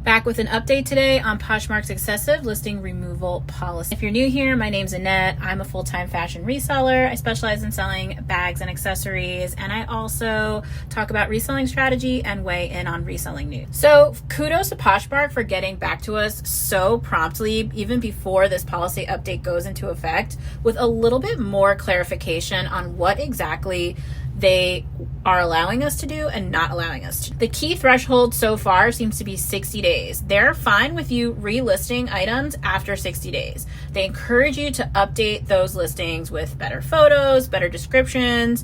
Back with an update today on Poshmark's excessive listing removal policy. If you're new here, my name's Annette. I'm a full-time fashion reseller. I specialize in selling bags and accessories, and I also talk about reselling strategy and weigh in on reselling news. So kudos to Poshmark for getting back to us so promptly, even before this policy update goes into effect, with a little bit more clarification on what exactly they are allowing us to do and not allowing us to. The key threshold so far seems to be 60 days. They're fine with you relisting items after 60 days. They encourage you to update those listings with better photos, better descriptions,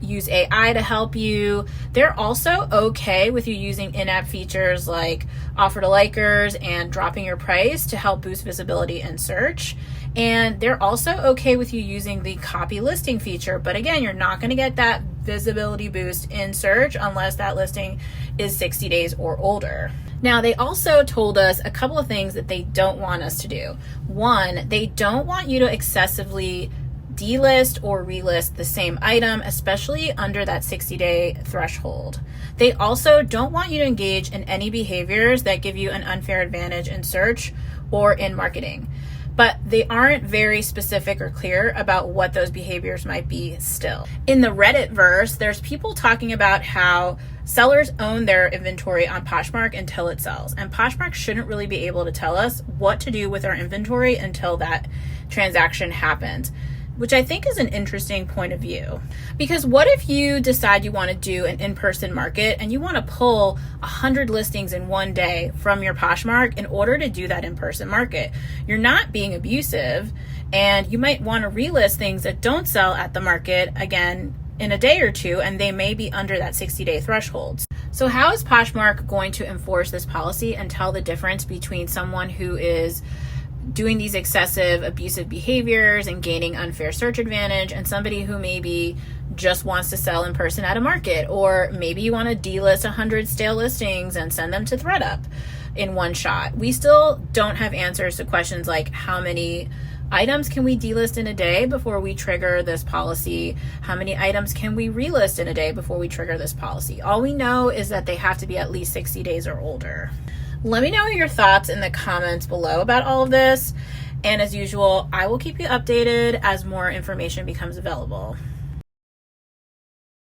use AI to help you. They're also okay with you using in-app features like offer to likers and dropping your price to help boost visibility and search. And they're also okay with you using the copy listing feature. But again, you're not going to get that visibility boost in search unless that listing is 60 days or older. Now, they also told us a couple of things that they don't want us to do. One, they don't want you to excessively delist or relist the same item, especially under that 60-day threshold. They also don't want you to engage in any behaviors that give you an unfair advantage in search or in marketing. But they aren't very specific or clear about what those behaviors might be still. In the Reddit verse, there's people talking about how sellers own their inventory on Poshmark until it sells. And Poshmark shouldn't really be able to tell us what to do with our inventory until that transaction happens, which I think is an interesting point of view. Because what if you decide you want to do an in-person market and you want to pull 100 listings in one day from your Poshmark in order to do that in-person market? You're not being abusive, and you might want to relist things that don't sell at the market again in a day or two, and they may be under that 60-day threshold. So how is Poshmark going to enforce this policy and tell the difference between someone who is doing these excessive abusive behaviors and gaining unfair search advantage and somebody who maybe just wants to sell in person at a market? Or maybe you want to delist 100 stale listings and send them to ThredUp in one shot. We still don't have answers to questions like how many items can we delist in a day before we trigger this policy? How many items can we relist in a day before we trigger this policy? All we know is that they have to be at least 60 days or older. Let me know your thoughts in the comments below about all of this. And as usual, I will keep you updated as more information becomes available.